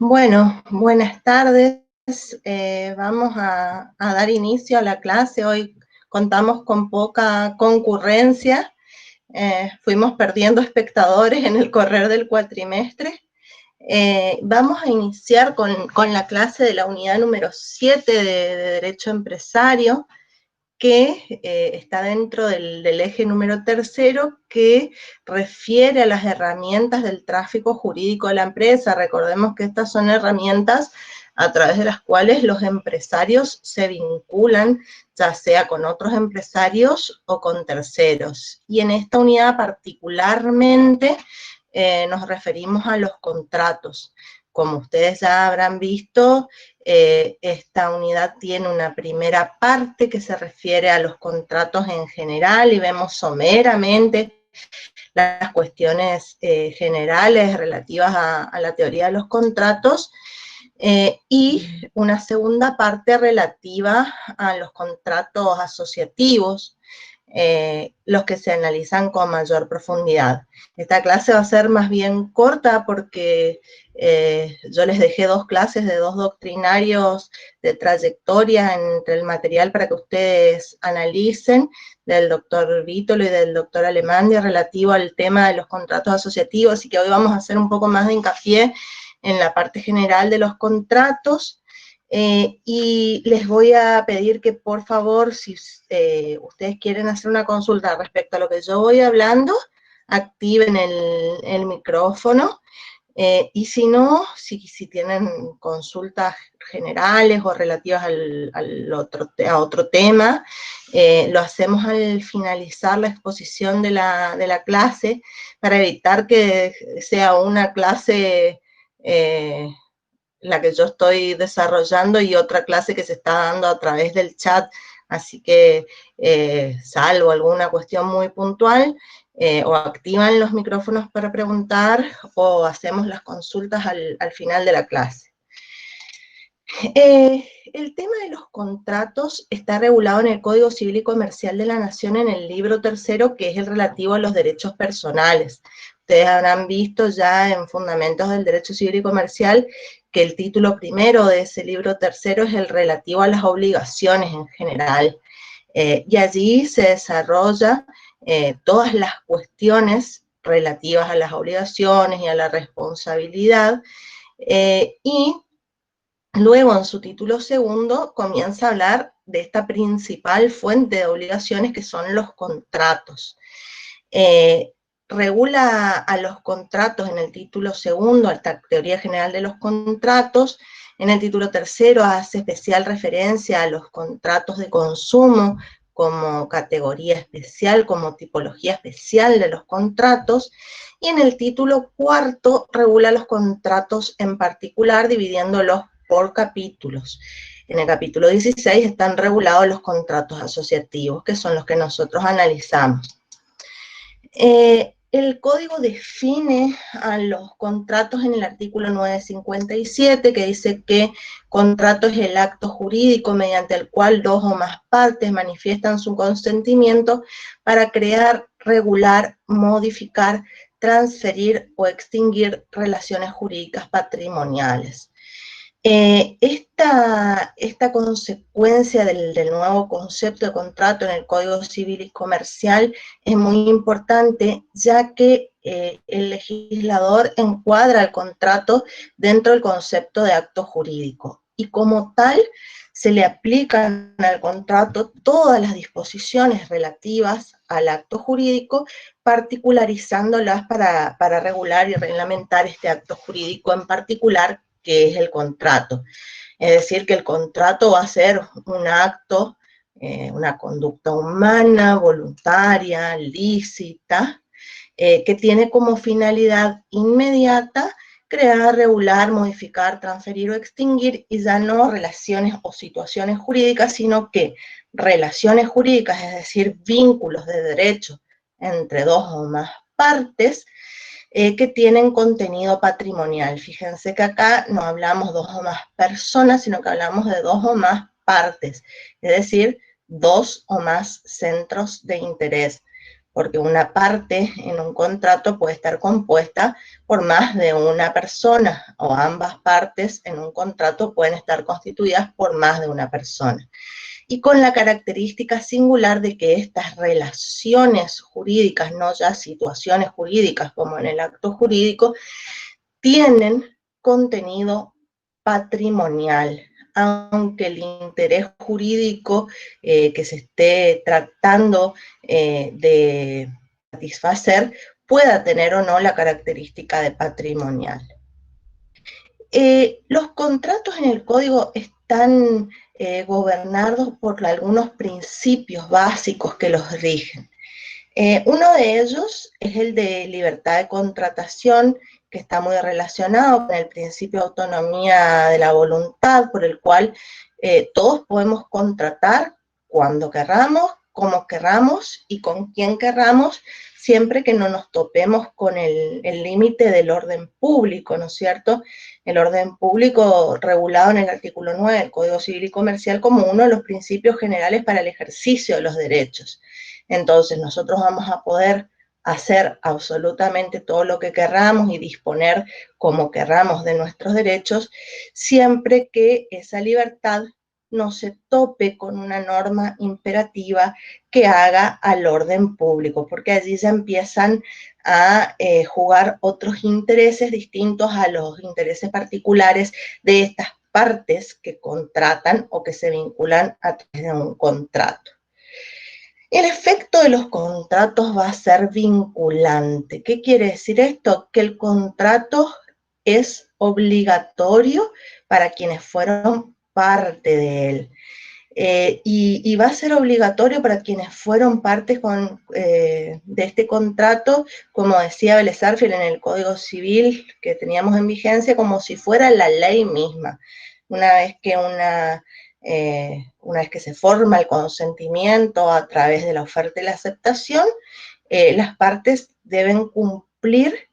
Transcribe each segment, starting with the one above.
Bueno, buenas tardes. Vamos a dar inicio a la clase. Hoy contamos con poca concurrencia. Fuimos perdiendo espectadores en el correr del cuatrimestre. Vamos a iniciar con la clase de la unidad número 7 de Derecho Empresario, que está dentro del eje número tercero, que refiere a las herramientas del tráfico jurídico de la empresa. Recordemos que estas son herramientas a través de las cuales los empresarios se vinculan, ya sea con otros empresarios o con terceros. Y en esta unidad particularmente nos referimos a los contratos. Como ustedes ya habrán visto, esta unidad tiene una primera parte que se refiere a los contratos en general y vemos someramente las cuestiones generales relativas a la teoría de los contratos, y una segunda parte relativa a los contratos asociativos, los que se analizan con mayor profundidad. Esta clase va a ser más bien corta porque yo les dejé dos clases de dos doctrinarios de trayectoria entre el material para que ustedes analicen, del doctor Vítolo y del doctor Alemandia, relativo al tema de los contratos asociativos, así que hoy vamos a hacer un poco más de hincapié en la parte general de los contratos. Y les voy a pedir que, por favor, si ustedes quieren hacer una consulta respecto a lo que yo voy hablando, activen el micrófono, y si no, si tienen consultas generales o relativas a otro tema, lo hacemos al finalizar la exposición de la clase, para evitar que sea una clase la que yo estoy desarrollando y otra clase que se está dando a través del chat. Así que, salvo alguna cuestión muy puntual, o activan los micrófonos para preguntar o hacemos las consultas al final de la clase. El tema de los contratos está regulado en el Código Civil y Comercial de la Nación, en el libro tercero, que es el relativo a los derechos personales. Ustedes habrán visto ya en Fundamentos del Derecho Civil y Comercial que el título primero de ese libro tercero es el relativo a las obligaciones en general. Y allí se desarrolla todas las cuestiones relativas a las obligaciones y a la responsabilidad, y luego, en su título segundo, comienza a hablar de esta principal fuente de obligaciones, que son los contratos. Regula a los contratos en el título segundo, a esta teoría general de los contratos. En el título tercero hace especial referencia a los contratos de consumo como categoría especial, como tipología especial de los contratos. Y en el título cuarto regula los contratos en particular, dividiéndolos por capítulos. En el capítulo 16 están regulados los contratos asociativos, que son los que nosotros analizamos. El código define a los contratos en el artículo 957, que dice que contrato es el acto jurídico mediante el cual dos o más partes manifiestan su consentimiento para crear, regular, modificar, transferir o extinguir relaciones jurídicas patrimoniales. Esta consecuencia del nuevo concepto de contrato en el Código Civil y Comercial es muy importante, ya que el legislador encuadra el contrato dentro del concepto de acto jurídico, y como tal se le aplican al contrato todas las disposiciones relativas al acto jurídico, particularizándolas para regular y reglamentar este acto jurídico en particular, que es el contrato. Es decir, que el contrato va a ser un acto, una conducta humana, voluntaria, lícita, que tiene como finalidad inmediata crear, regular, modificar, transferir o extinguir, y ya no relaciones o situaciones jurídicas, sino que relaciones jurídicas, es decir, vínculos de derecho entre dos o más partes, que tienen contenido patrimonial. Fíjense que acá no hablamos dos o más personas, sino que hablamos de dos o más partes, es decir, dos o más centros de interés. porque una parte en un contrato puede estar compuesta por más de una persona, o ambas partes en un contrato pueden estar constituidas por más de una persona. Y con la característica singular de que estas relaciones jurídicas, no ya situaciones jurídicas como en el acto jurídico, tienen contenido patrimonial, aunque el interés jurídico que se esté tratando de satisfacer pueda tener o no la característica de patrimonial. Los contratos en el código están gobernados por algunos principios básicos que los rigen. Uno de ellos es el de libertad de contratación, que está muy relacionado con el principio de autonomía de la voluntad, por el cual todos podemos contratar cuando querramos, como querramos y con quien querramos, siempre que no nos topemos con el límite del orden público, ¿no es cierto? El orden público regulado en el artículo 9 del Código Civil y Comercial como uno de los principios generales para el ejercicio de los derechos. Entonces nosotros vamos a poder hacer absolutamente todo lo que querramos y disponer como querramos de nuestros derechos, siempre que esa libertad no se tope con una norma imperativa que haga al orden público, porque allí ya empiezan a jugar otros intereses distintos a los intereses particulares de estas partes que contratan o que se vinculan a través de un contrato. El efecto de los contratos va a ser vinculante. ¿Qué quiere decir esto? Que el contrato es obligatorio para quienes fueron parte de él. Y va a ser obligatorio para quienes fueron parte de este contrato, como decía Vélez Sarsfield en el Código Civil que teníamos en vigencia, como si fuera la ley misma. Una vez que se forma el consentimiento a través de la oferta y la aceptación, las partes deben cumplir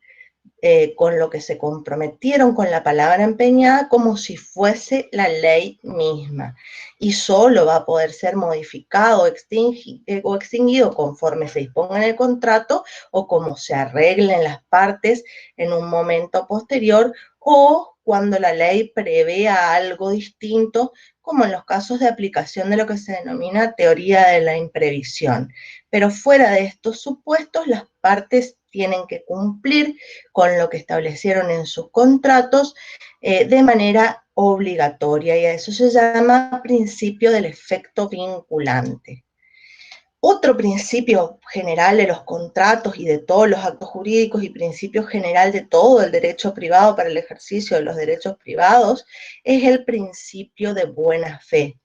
con lo que se comprometieron con la palabra empeñada como si fuese la ley misma. Y solo va a poder ser modificado o extinguido conforme se disponga en el contrato o como se arreglen las partes en un momento posterior o cuando la ley prevea algo distinto, como en los casos de aplicación de lo que se denomina teoría de la imprevisión. Pero fuera de estos supuestos, las partes tienen que cumplir con lo que establecieron en sus contratos de manera obligatoria, y a eso se llama principio del efecto vinculante. Otro principio general de los contratos y de todos los actos jurídicos y principio general de todo el derecho privado para el ejercicio de los derechos privados es el principio de buena fe.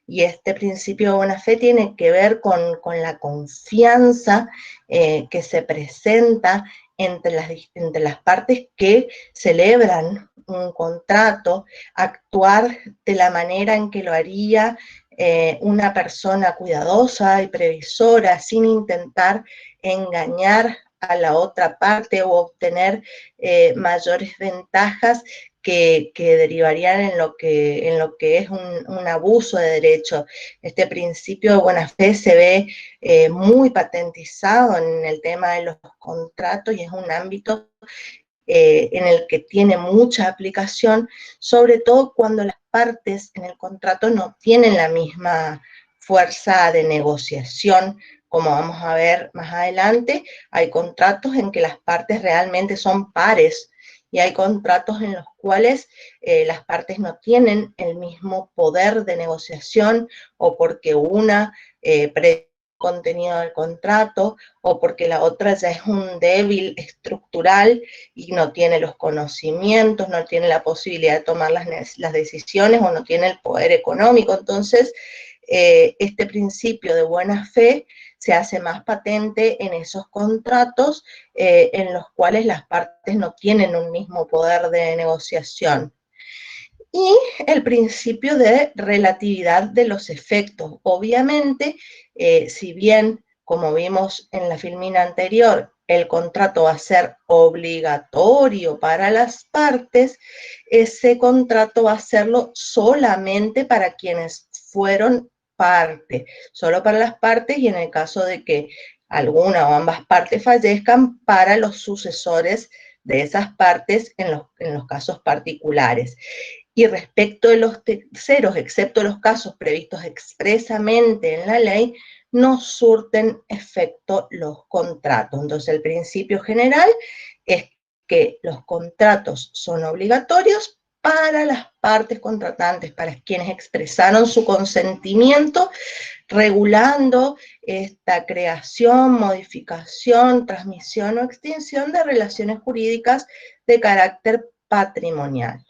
Y este principio de buena fe tiene que ver con la confianza que se presenta entre las partes que celebran un contrato, actuar de la manera en que lo haría una persona cuidadosa y previsora, sin intentar engañar a la otra parte o obtener mayores ventajas que derivarían en lo que es un abuso de derecho. Este principio de buena fe se ve muy patentizado en el tema de los contratos y es un ámbito en el que tiene mucha aplicación, sobre todo cuando las partes en el contrato no tienen la misma fuerza de negociación. Como vamos a ver más adelante, hay contratos en que las partes realmente son pares y hay contratos en los cuales las partes no tienen el mismo poder de negociación o porque una contenido del contrato o porque la otra ya es un débil estructural y no tiene los conocimientos, no tiene la posibilidad de tomar las decisiones o no tiene el poder económico. Entonces, este principio de buena fe se hace más patente en esos contratos en los cuales las partes no tienen un mismo poder de negociación. Y el principio de relatividad de los efectos. Obviamente, si bien, como vimos en la filmina anterior, el contrato va a ser obligatorio para las partes, ese contrato va a serlo solamente para quienes fueron parte, solo para las partes, y en el caso de que alguna o ambas partes fallezcan para los sucesores de esas partes en los casos particulares. Y respecto de los terceros, excepto los casos previstos expresamente en la ley, no surten efecto los contratos. Entonces, el principio general es que los contratos son obligatorios para las partes contratantes, para quienes expresaron su consentimiento, regulando esta creación, modificación, transmisión o extinción de relaciones jurídicas de carácter patrimonial.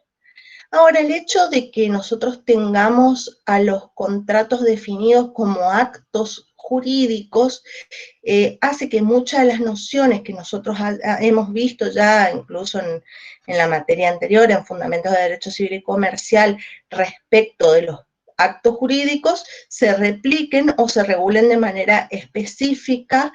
Ahora, el hecho de que nosotros tengamos a los contratos definidos como actos jurídicos hace que muchas de las nociones que nosotros hemos visto ya, incluso en la materia anterior, en Fundamentos de Derecho Civil y Comercial, respecto de los actos jurídicos, se repliquen o se regulen de manera específica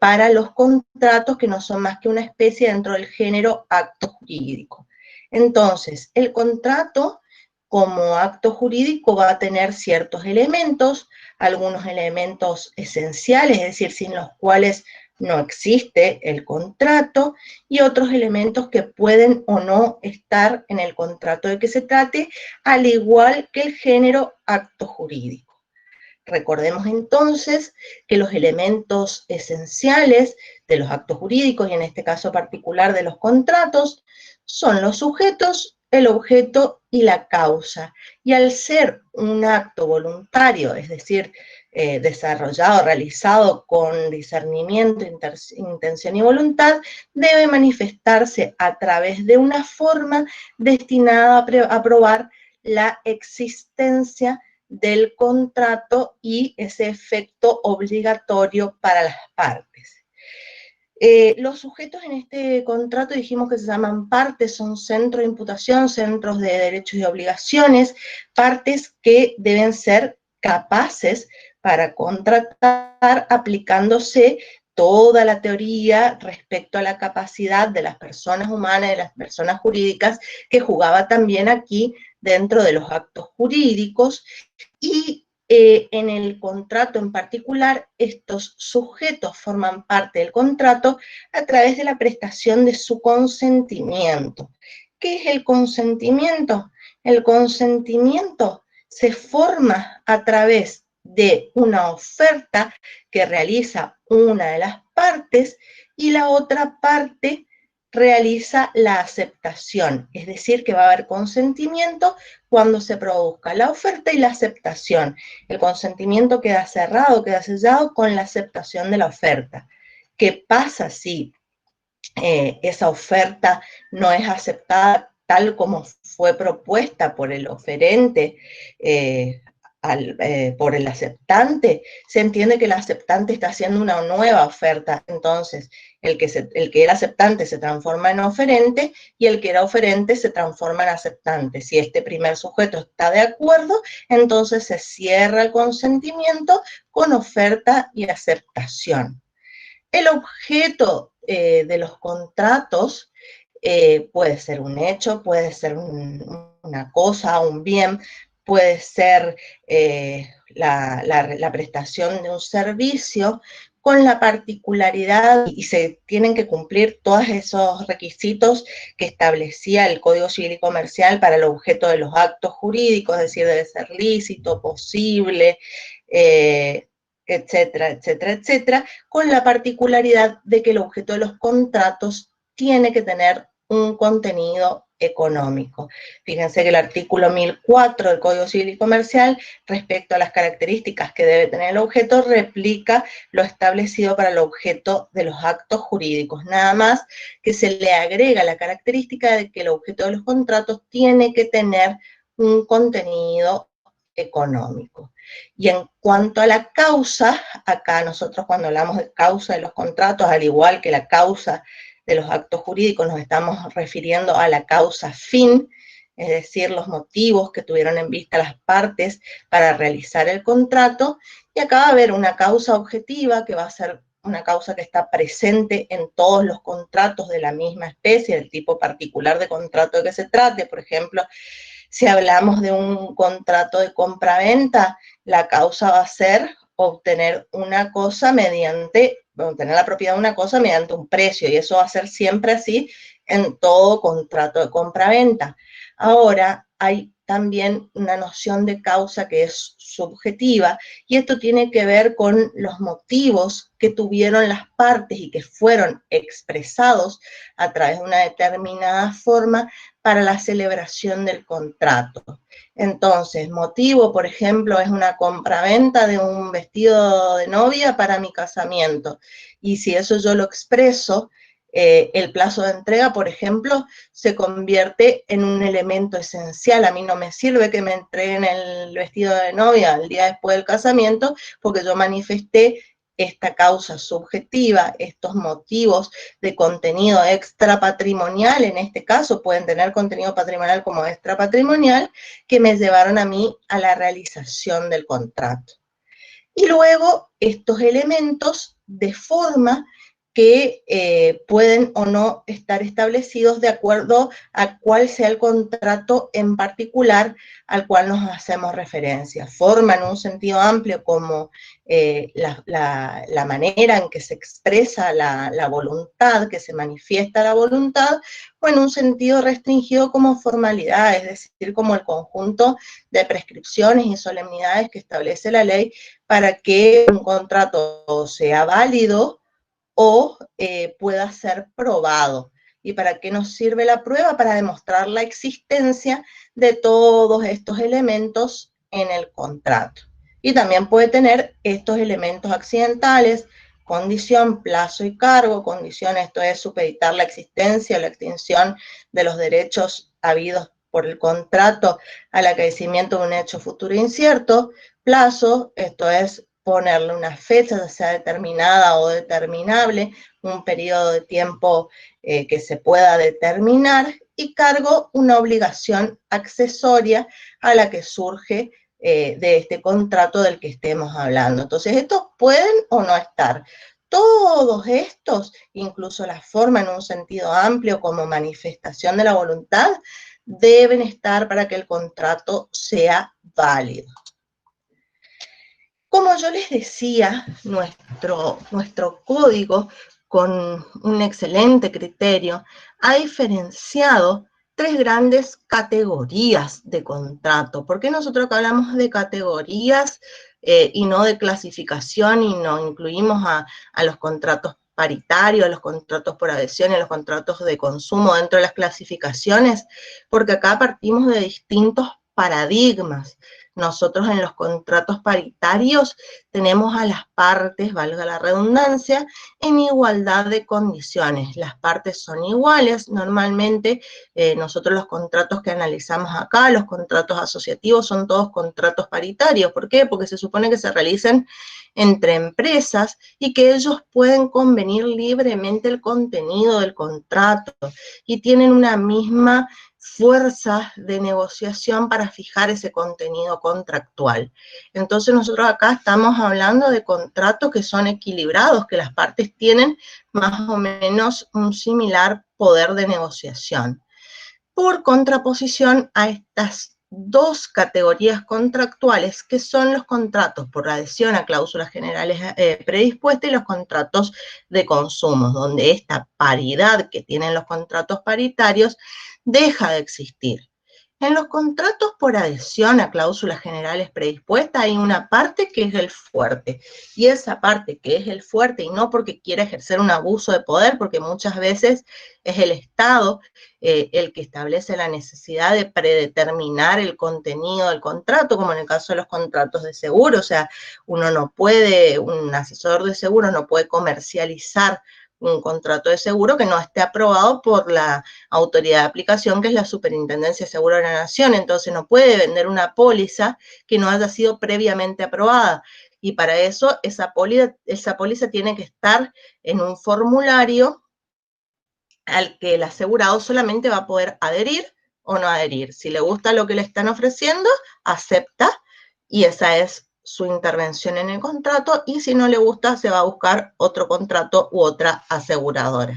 para los contratos que no son más que una especie dentro del género acto jurídico. Entonces, el contrato como acto jurídico va a tener ciertos elementos, algunos elementos esenciales, es decir, sin los cuales no existe el contrato, y otros elementos que pueden o no estar en el contrato de que se trate, al igual que el género acto jurídico. Recordemos entonces que los elementos esenciales de los actos jurídicos, y en este caso particular de los contratos, son los sujetos, el objeto y la causa. Y al ser un acto voluntario, es decir, desarrollado, realizado con discernimiento, intención y voluntad, debe manifestarse a través de una forma destinada a probar la existencia del contrato y ese efecto obligatorio para las partes. Los sujetos en este contrato dijimos que se llaman partes, son centros de imputación, centros de derechos y obligaciones, partes que deben ser capaces para contratar aplicándose toda la teoría respecto a la capacidad de las personas humanas y de las personas jurídicas que jugaba también aquí dentro de los actos jurídicos y en el contrato en particular, estos sujetos forman parte del contrato a través de la prestación de su consentimiento. ¿Qué es el consentimiento? El consentimiento se forma a través de una oferta que realiza una de las partes y la otra parte realiza la aceptación, es decir, que va a haber consentimiento cuando se produzca la oferta y la aceptación. El consentimiento queda cerrado, queda sellado con la aceptación de la oferta. ¿Qué pasa si esa oferta no es aceptada tal como fue propuesta por el oferente, por el aceptante? Se entiende que el aceptante está haciendo una nueva oferta, entonces el que era aceptante se transforma en oferente y el que era oferente se transforma en aceptante. Si este primer sujeto está de acuerdo, entonces se cierra el consentimiento con oferta y aceptación. El objeto de los contratos puede ser un hecho, puede ser una cosa, un bien, puede ser la prestación de un servicio, con la particularidad, y se tienen que cumplir todos esos requisitos que establecía el Código Civil y Comercial para el objeto de los actos jurídicos, es decir, debe ser lícito, posible, etcétera, etcétera, etcétera, con la particularidad de que el objeto de los contratos tiene que tener un contenido económico. Fíjense que el artículo 1004 del Código Civil y Comercial, respecto a las características que debe tener el objeto, replica lo establecido para el objeto de los actos jurídicos. Nada más que se le agrega la característica de que el objeto de los contratos tiene que tener un contenido económico. Y en cuanto a la causa, acá nosotros cuando hablamos de causa de los contratos, al igual que la causa de los actos jurídicos, nos estamos refiriendo a la causa fin, es decir, los motivos que tuvieron en vista las partes para realizar el contrato, y acá va a haber una causa objetiva que va a ser una causa que está presente en todos los contratos de la misma especie, del tipo particular de contrato de que se trate. Por ejemplo, si hablamos de un contrato de compra-venta, la causa va a ser obtener una cosa obtener la propiedad de una cosa mediante un precio, y eso va a ser siempre así en todo contrato de compra-venta. Ahora, hay también una noción de causa que es subjetiva, y esto tiene que ver con los motivos que tuvieron las partes y que fueron expresados a través de una determinada forma para la celebración del contrato. Entonces, motivo, por ejemplo, es una compraventa de un vestido de novia para mi casamiento. Y si eso yo lo expreso, el plazo de entrega, por ejemplo, se convierte en un elemento esencial. A mí no me sirve que me entreguen el vestido de novia el día después del casamiento, porque yo manifesté esta causa subjetiva, estos motivos de contenido extrapatrimonial, en este caso pueden tener contenido patrimonial como extrapatrimonial, que me llevaron a mí a la realización del contrato. Y luego estos elementos de forma que pueden o no estar establecidos de acuerdo a cuál sea el contrato en particular al cual nos hacemos referencia. Forma en un sentido amplio como la manera en que se expresa la voluntad, que se manifiesta la voluntad, o en un sentido restringido como formalidad, es decir, como el conjunto de prescripciones y solemnidades que establece la ley para que un contrato sea válido o pueda ser probado. ¿Y para qué nos sirve la prueba? Para demostrar la existencia de todos estos elementos en el contrato. Y también puede tener estos elementos accidentales, condición, plazo y cargo. Condición, esto es supeditar la existencia o la extinción de los derechos habidos por el contrato al acaecimiento de un hecho futuro incierto. Plazo, esto es ponerle una fecha, ya sea determinada o determinable, un periodo de tiempo que se pueda determinar, y cargo, una obligación accesoria a la que surge de este contrato del que estemos hablando. Entonces, estos pueden o no estar. Todos estos, incluso la forma en un sentido amplio como manifestación de la voluntad, deben estar para que el contrato sea válido. Como yo les decía, nuestro código, con un excelente criterio, ha diferenciado tres grandes categorías de contrato. ¿Por qué nosotros acá hablamos de categorías y no de clasificación, y no incluimos a los contratos paritarios, a los contratos por adhesión y a los contratos de consumo dentro de las clasificaciones? Porque acá partimos de distintos paradigmas. Nosotros en los contratos paritarios tenemos a las partes, valga la redundancia, en igualdad de condiciones. Las partes son iguales. Normalmente nosotros los contratos que analizamos acá, los contratos asociativos, son todos contratos paritarios. ¿Por qué? Porque se supone que se realicen entre empresas y que ellos pueden convenir libremente el contenido del contrato y tienen una misma fuerzas de negociación para fijar ese contenido contractual. Entonces nosotros acá estamos hablando de contratos que son equilibrados, que las partes tienen más o menos un similar poder de negociación. Por contraposición a estas dos categorías contractuales, que son los contratos por adhesión a cláusulas generales predispuestas y los contratos de consumo, donde esta paridad que tienen los contratos paritarios deja de existir. En los contratos por adhesión a cláusulas generales predispuestas hay una parte que es el fuerte, y esa parte que es el fuerte, y no porque quiera ejercer un abuso de poder, porque muchas veces es el Estado el que establece la necesidad de predeterminar el contenido del contrato, como en el caso de los contratos de seguro. O sea, un asesor de seguros no puede comercializar un contrato de seguro que no esté aprobado por la autoridad de aplicación, que es la Superintendencia de Seguros de la Nación. Entonces no puede vender una póliza que no haya sido previamente aprobada. Y para eso esa póliza tiene que estar en un formulario al que el asegurado solamente va a poder adherir o no adherir. Si le gusta lo que le están ofreciendo, acepta, y esa es su intervención en el contrato, y si no le gusta, se va a buscar otro contrato u otra aseguradora.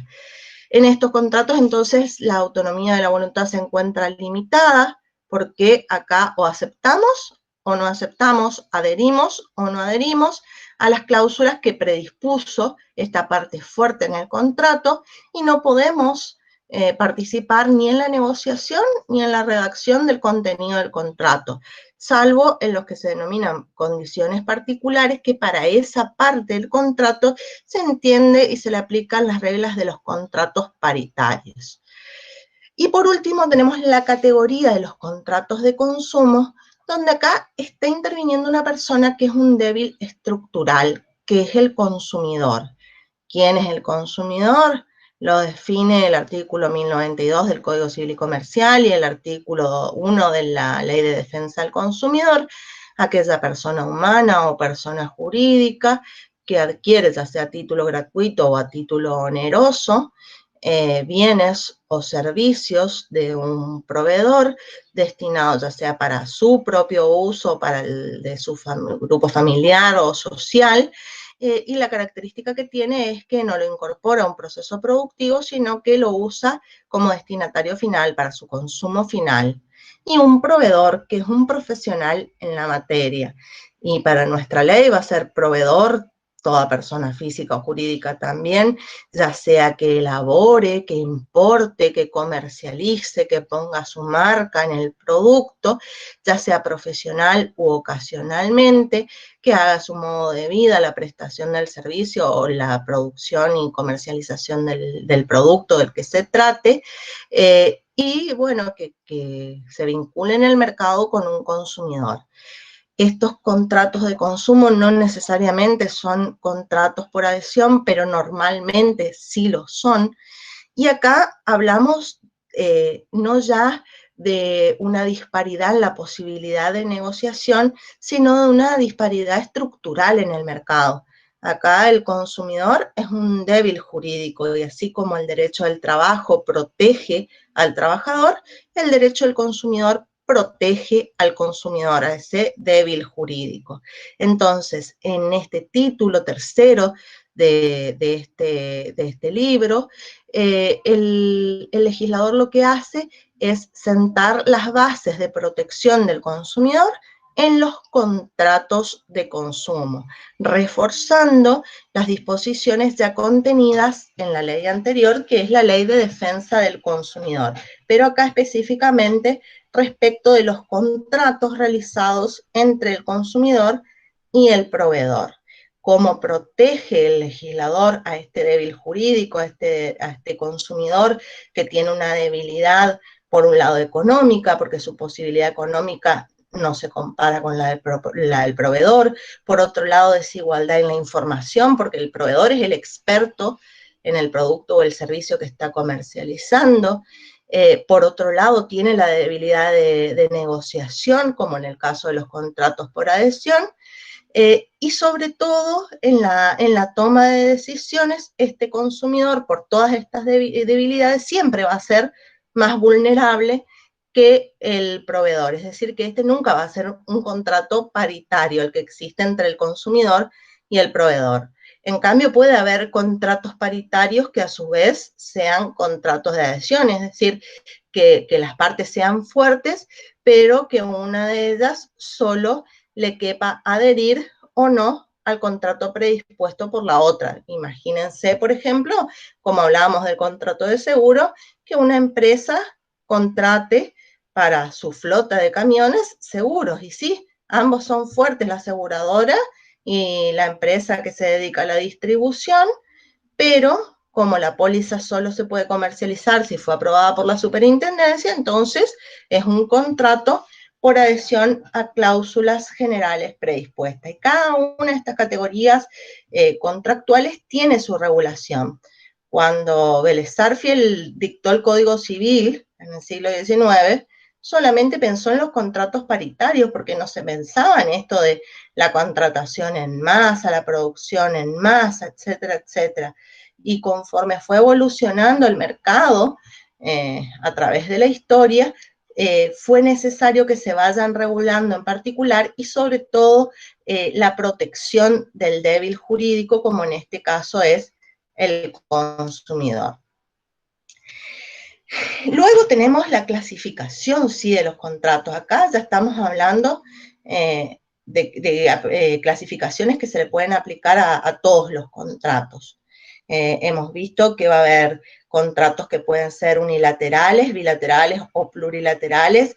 En estos contratos, entonces, la autonomía de la voluntad se encuentra limitada, porque acá o aceptamos o no aceptamos, adherimos o no adherimos a las cláusulas que predispuso esta parte fuerte en el contrato y no podemos participar ni en la negociación ni en la redacción del contenido del contrato, salvo en los que se denominan condiciones particulares, que para esa parte del contrato se entiende y se le aplican las reglas de los contratos paritarios. Y por último tenemos la categoría de los contratos de consumo, donde acá está interviniendo una persona que es un débil estructural, que es el consumidor. ¿Quién es el consumidor? Lo define el artículo 1092 del Código Civil y Comercial y el artículo 1 de la Ley de Defensa del Consumidor, aquella persona humana o persona jurídica que adquiere, ya sea a título gratuito o a título oneroso, bienes o servicios de un proveedor destinados ya sea para su propio uso o para el de su grupo familiar o social, y la característica que tiene es que no lo incorpora a un proceso productivo, sino que lo usa como destinatario final para su consumo final. Y un proveedor que es un profesional en la materia. Y para nuestra ley va a ser proveedor toda persona física o jurídica también, ya sea que elabore, que importe, que comercialice, que ponga su marca en el producto, ya sea profesional u ocasionalmente, que haga su modo de vida, la prestación del servicio o la producción y comercialización del producto del que se trate, y bueno, que se vincule en el mercado con un consumidor. Estos contratos de consumo no necesariamente son contratos por adhesión, pero normalmente sí lo son. Y acá hablamos no ya de una disparidad en la posibilidad de negociación, sino de una disparidad estructural en el mercado. Acá el consumidor es un débil jurídico y así como el derecho del trabajo protege al trabajador, el derecho del consumidor protege al consumidor, a ese débil jurídico. Entonces, en este título tercero de este libro, el legislador lo que hace es sentar las bases de protección del consumidor en los contratos de consumo, reforzando las disposiciones ya contenidas en la ley anterior, que es la Ley de Defensa del Consumidor, pero acá específicamente respecto de los contratos realizados entre el consumidor y el proveedor. Cómo protege el legislador a este débil jurídico, a este consumidor que tiene una debilidad, por un lado económica, porque su posibilidad económica no se compara con la del proveedor. Por otro lado, desigualdad en la información, porque el proveedor es el experto en el producto o el servicio que está comercializando. Por otro lado, tiene la debilidad de negociación, como en el caso de los contratos por adhesión, y sobre todo en la toma de decisiones, este consumidor, por todas estas debilidades, siempre va a ser más vulnerable que el proveedor. Es decir, que este nunca va a ser un contrato paritario, el que existe entre el consumidor y el proveedor. En cambio, puede haber contratos paritarios que a su vez sean contratos de adhesión, es decir, que las partes sean fuertes, pero que una de ellas solo le quepa adherir o no al contrato predispuesto por la otra. Imagínense, por ejemplo, como hablábamos del contrato de seguro, que una empresa contrate para su flota de camiones seguros. Y sí, ambos son fuertes, la aseguradora y la empresa que se dedica a la distribución, pero como la póliza solo se puede comercializar si fue aprobada por la superintendencia, entonces es un contrato por adhesión a cláusulas generales predispuestas. Y cada una de estas categorías contractuales tiene su regulación. Cuando Vélez Sarsfield dictó el Código Civil en el siglo XIX, solamente pensó en los contratos paritarios, porque no se pensaba en esto de la contratación en masa, la producción en masa, etcétera, etcétera. Y conforme fue evolucionando el mercado a través de la historia, fue necesario que se vayan regulando en particular y sobre todo la protección del débil jurídico, como en este caso es el consumidor. Luego tenemos la clasificación, sí, de los contratos. Acá ya estamos hablando clasificaciones que se le pueden aplicar a todos los contratos. Hemos visto que va a haber contratos que pueden ser unilaterales, bilaterales o plurilaterales,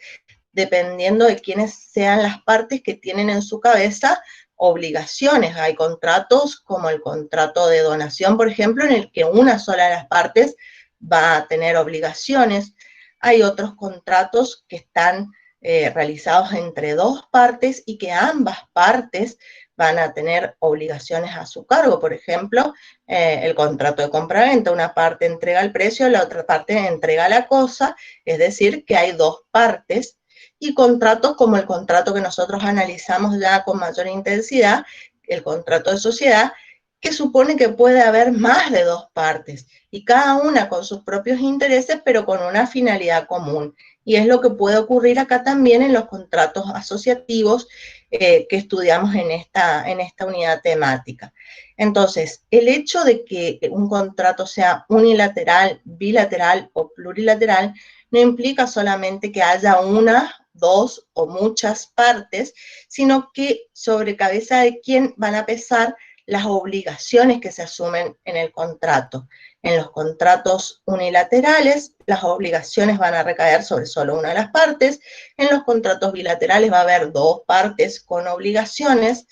dependiendo de quiénes sean las partes que tienen en su cabeza obligaciones. Hay contratos como el contrato de donación, por ejemplo, en el que una sola de las partes va a tener obligaciones. Hay otros contratos que están realizados entre dos partes y que ambas partes van a tener obligaciones a su cargo. Por ejemplo, el contrato de compra-venta, una parte entrega el precio, la otra parte entrega la cosa, es decir, que hay dos partes. Y contratos como el contrato que nosotros analizamos ya con mayor intensidad, el contrato de sociedad, que supone que puede haber más de dos partes, y cada una con sus propios intereses, pero con una finalidad común. Y es lo que puede ocurrir acá también en los contratos asociativos que estudiamos en esta unidad temática. Entonces, el hecho de que un contrato sea unilateral, bilateral o plurilateral no implica solamente que haya una, dos o muchas partes, sino que sobre cabeza de quién van a pesar las obligaciones que se asumen en el contrato. En los contratos unilaterales, las obligaciones van a recaer sobre solo una de las partes. En los contratos bilaterales va a haber dos partes con obligaciones.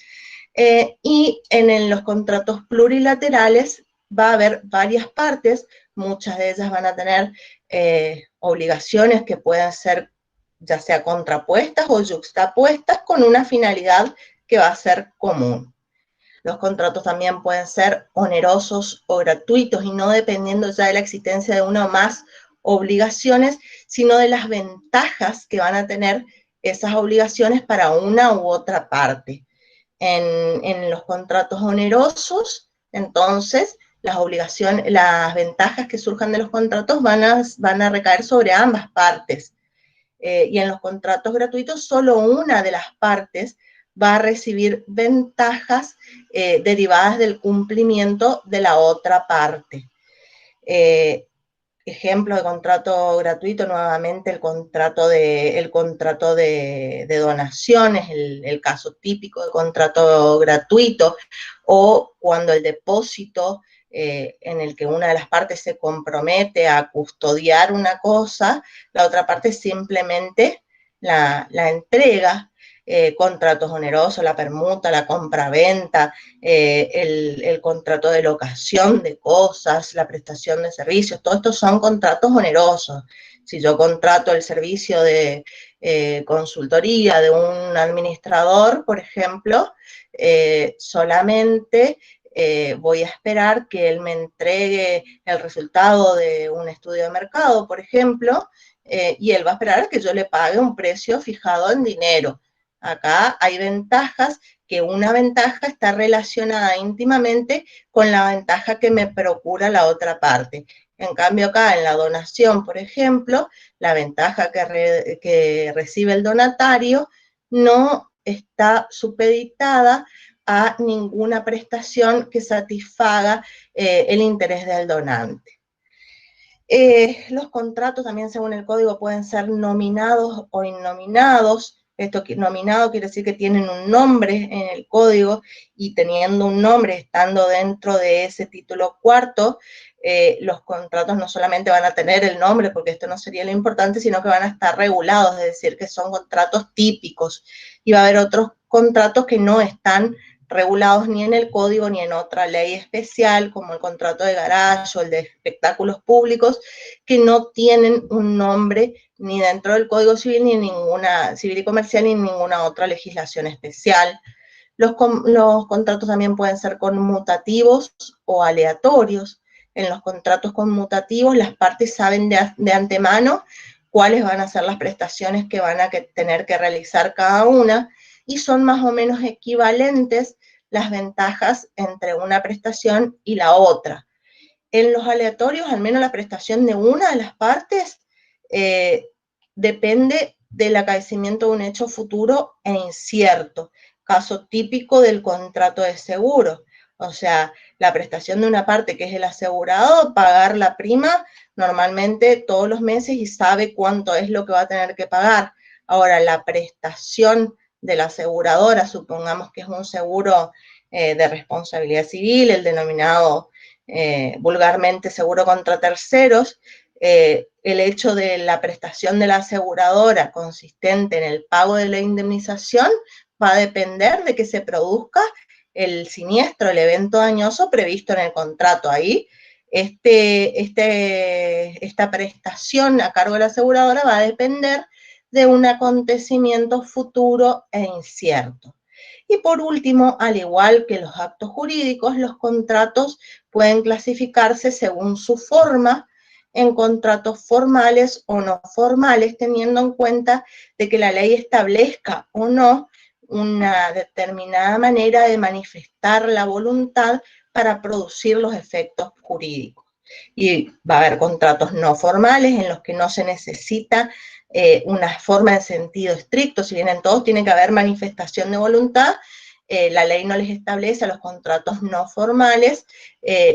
Y en los contratos plurilaterales va a haber varias partes. Muchas de ellas van a tener obligaciones que pueden ser ya sea contrapuestas o yuxtapuestas con una finalidad que va a ser común. Los contratos también pueden ser onerosos o gratuitos y no dependiendo ya de la existencia de una o más obligaciones, sino de las ventajas que van a tener esas obligaciones para una u otra parte. En los contratos onerosos, entonces, las ventajas que surjan de los contratos van a recaer sobre ambas partes. Y en los contratos gratuitos, solo una de las partes va a recibir ventajas derivadas del cumplimiento de la otra parte. Ejemplo de contrato gratuito, nuevamente el contrato de donaciones, el caso típico de contrato gratuito, o cuando el depósito en el que una de las partes se compromete a custodiar una cosa, la otra parte simplemente la entrega. Contratos onerosos, la permuta, la compraventa, el contrato de locación de cosas, la prestación de servicios, todo esto son contratos onerosos. Si yo contrato el servicio de consultoría de un administrador, por ejemplo, solamente voy a esperar que él me entregue el resultado de un estudio de mercado, por ejemplo, y él va a esperar a que yo le pague un precio fijado en dinero. Acá hay ventajas, que una ventaja está relacionada íntimamente con la ventaja que me procura la otra parte. En cambio acá en la donación, por ejemplo, la ventaja que recibe el donatario no está supeditada a ninguna prestación que satisfaga el interés del donante. Los contratos también, según el código, pueden ser nominados o innominados. Esto nominado quiere decir que tienen un nombre en el código, y teniendo un nombre, estando dentro de ese título cuarto, los contratos no solamente van a tener el nombre, porque esto no sería lo importante, sino que van a estar regulados, es decir, que son contratos típicos. Y va a haber otros contratos que no están regulados ni en el código ni en otra ley especial, como el contrato de garaje o el de espectáculos públicos, que no tienen un nombre ni dentro del Código Civil, ni en ninguna civil y comercial, ni en ninguna otra legislación especial. Los contratos también pueden ser conmutativos o aleatorios. En los contratos conmutativos, las partes saben de antemano cuáles van a ser las prestaciones que van a tener que realizar cada una, y son más o menos equivalentes las ventajas entre una prestación y la otra. En los aleatorios, al menos la prestación de una de las partes depende del acaecimiento de un hecho futuro e incierto, caso típico del contrato de seguro. O sea, la prestación de una parte, que es el asegurado, pagar la prima normalmente todos los meses y sabe cuánto es lo que va a tener que pagar. Ahora, la prestación de la aseguradora, supongamos que es un seguro de responsabilidad civil, el denominado vulgarmente seguro contra terceros, el hecho de la prestación de la aseguradora consistente en el pago de la indemnización va a depender de que se produzca el siniestro, el evento dañoso previsto en el contrato. Ahí esta prestación a cargo de la aseguradora va a depender de un acontecimiento futuro e incierto. Y por último, al igual que los actos jurídicos, los contratos pueden clasificarse según su forma en contratos formales o no formales, teniendo en cuenta de que la ley establezca o no una determinada manera de manifestar la voluntad para producir los efectos jurídicos. Y va a haber contratos no formales en los que no se necesita una forma de sentido estricto, si bien en todos tiene que haber manifestación de voluntad, la ley no les establece a los contratos no formales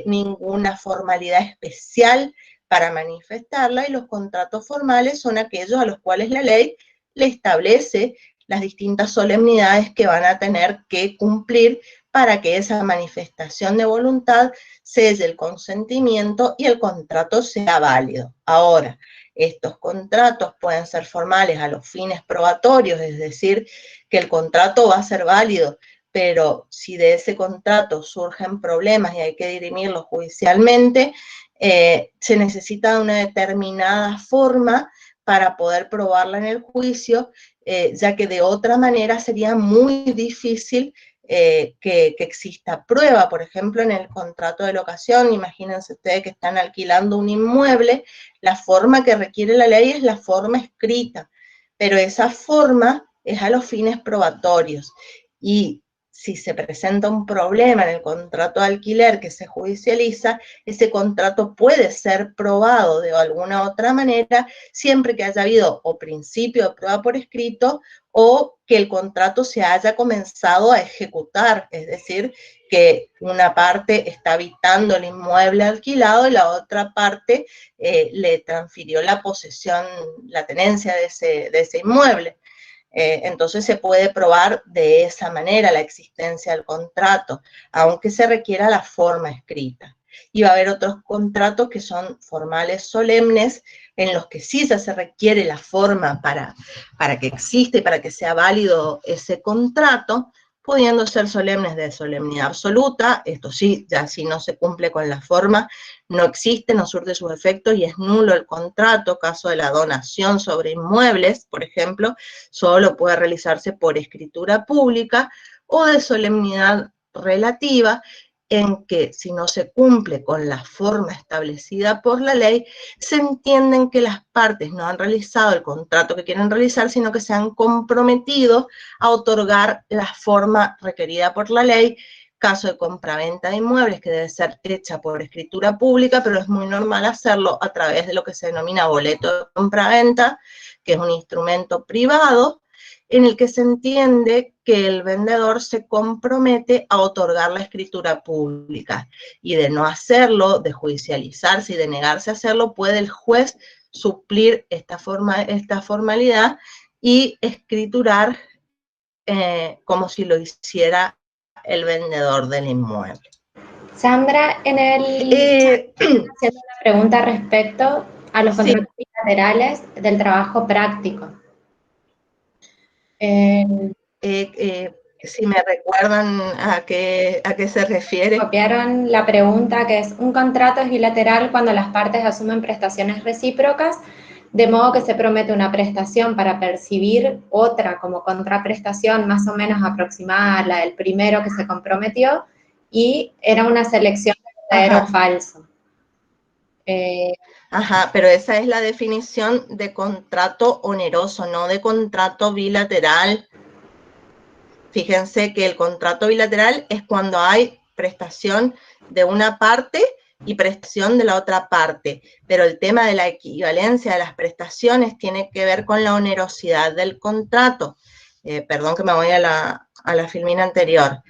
ninguna formalidad especial para manifestarla, y los contratos formales son aquellos a los cuales la ley le establece las distintas solemnidades que van a tener que cumplir para que esa manifestación de voluntad selle el consentimiento y el contrato sea válido. Ahora, estos contratos pueden ser formales a los fines probatorios, es decir, que el contrato va a ser válido, pero si de ese contrato surgen problemas y hay que dirimirlo judicialmente, se necesita una determinada forma para poder probarla en el juicio, ya que de otra manera sería muy difícil que exista prueba. Por ejemplo, en el contrato de locación, imagínense ustedes que están alquilando un inmueble, la forma que requiere la ley es la forma escrita, pero esa forma es a los fines probatorios. Y si se presenta un problema en el contrato de alquiler que se judicializa, ese contrato puede ser probado de alguna otra manera, siempre que haya habido o principio de prueba por escrito o que el contrato se haya comenzado a ejecutar, es decir, que una parte está habitando el inmueble alquilado y la otra parte le transfirió la posesión, la tenencia de ese inmueble. Entonces se puede probar de esa manera la existencia del contrato, aunque se requiera la forma escrita. Y va a haber otros contratos que son formales solemnes, en los que sí ya se requiere la forma para que exista y para que sea válido ese contrato, pudiendo ser solemnes de solemnidad absoluta. Esto sí, ya si no se cumple con la forma, no existe, no surte sus efectos y es nulo el contrato. Caso de la donación sobre inmuebles, por ejemplo, solo puede realizarse por escritura pública, o de solemnidad relativa, en que si no se cumple con la forma establecida por la ley, se entienden que las partes no han realizado el contrato que quieren realizar, sino que se han comprometido a otorgar la forma requerida por la ley. Caso de compraventa de inmuebles, que debe ser hecha por escritura pública, pero es muy normal hacerlo a través de lo que se denomina boleto de compraventa, que es un instrumento privado, en el que se entiende que el vendedor se compromete a otorgar la escritura pública, y de no hacerlo, de judicializarse y de negarse a hacerlo, puede el juez suplir esta formalidad y escriturar como si lo hiciera el vendedor del inmueble. Sandra, en el haciendo una pregunta respecto a los contratos bilaterales del trabajo práctico. Si me recuerdan a qué se refiere. Copiaron la pregunta, que es: un contrato es bilateral cuando las partes asumen prestaciones recíprocas, de modo que se promete una prestación para percibir otra como contraprestación más o menos aproximada a la del primero que se comprometió, y era una selección de verdadero o falso. Pero esa es la definición de contrato oneroso, no de contrato bilateral. Fíjense que el contrato bilateral es cuando hay prestación de una parte y prestación de la otra parte, pero el tema de la equivalencia de las prestaciones tiene que ver con la onerosidad del contrato. Perdón que me voy a la filmina anterior.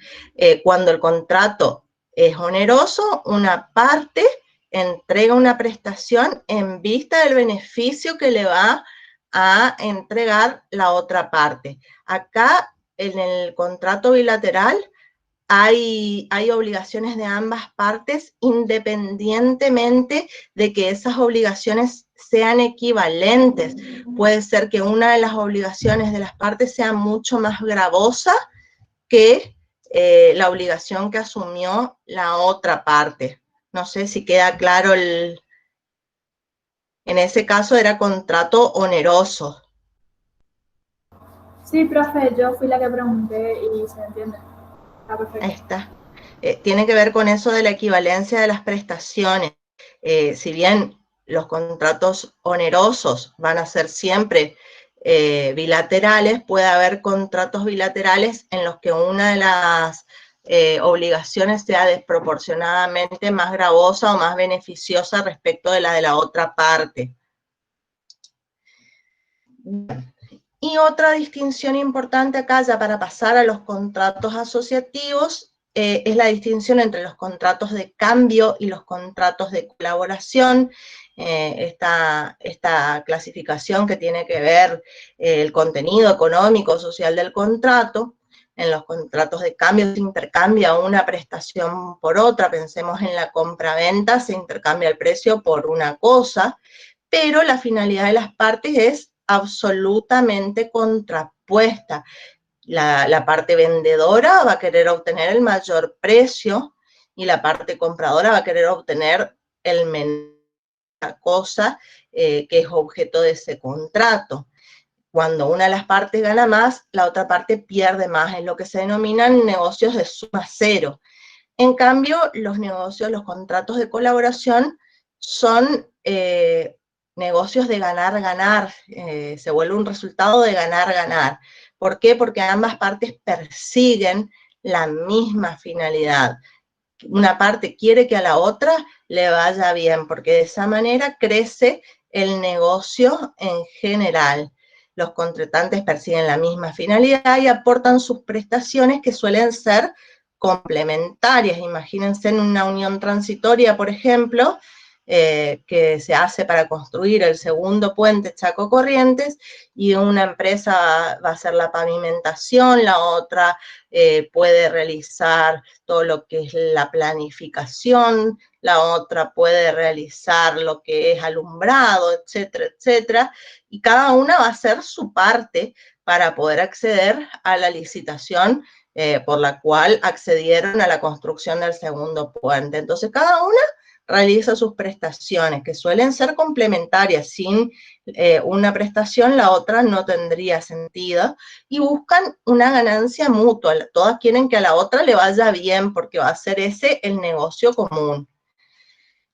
Cuando el contrato es oneroso, una parte entrega una prestación en vista del beneficio que le va a entregar la otra parte. Acá en el contrato bilateral hay obligaciones de ambas partes independientemente de que esas obligaciones sean equivalentes. Puede ser que una de las obligaciones de las partes sea mucho más gravosa que la obligación que asumió la otra parte. No sé si queda claro en ese caso era contrato oneroso. Sí, profe, yo fui la que pregunté y se entiende. Está perfecto. Ahí está. Tiene que ver con eso de la equivalencia de las prestaciones. Si bien los contratos onerosos van a ser siempre bilaterales, puede haber contratos bilaterales en los que una de las obligaciones sea desproporcionadamente más gravosa o más beneficiosa respecto de la otra parte. Y otra distinción importante acá, ya para pasar a los contratos asociativos, es la distinción entre los contratos de cambio y los contratos de colaboración. Esta clasificación que tiene que ver el contenido económico, social del contrato. En los contratos de cambio se intercambia una prestación por otra, pensemos en la compra-venta, se intercambia el precio por una cosa, pero la finalidad de las partes es absolutamente contrapuesta. La parte vendedora va a querer obtener el mayor precio y la parte compradora va a querer obtener el menor cosa que es objeto de ese contrato. Cuando una de las partes gana más, la otra parte pierde más, es lo que se denominan negocios de suma cero. En cambio, los negocios, los contratos de colaboración son negocios de ganar-ganar, se vuelve un resultado de ganar-ganar. ¿Por qué? Porque ambas partes persiguen la misma finalidad. Una parte quiere que a la otra le vaya bien, porque de esa manera crece el negocio en general. Los contratantes persiguen la misma finalidad y aportan sus prestaciones que suelen ser complementarias. Imagínense en una unión transitoria, por ejemplo, que se hace para construir el segundo puente Chaco Corrientes, y una empresa va a hacer la pavimentación, la otra puede realizar todo lo que es la planificación, la otra puede realizar lo que es alumbrado, etcétera, etcétera, y cada una va a hacer su parte para poder acceder a la licitación por la cual accedieron a la construcción del segundo puente. Entonces, cada una realiza sus prestaciones, que suelen ser complementarias. Sin una prestación, la otra no tendría sentido, y buscan una ganancia mutua. Todas quieren que a la otra le vaya bien, porque va a ser ese el negocio común.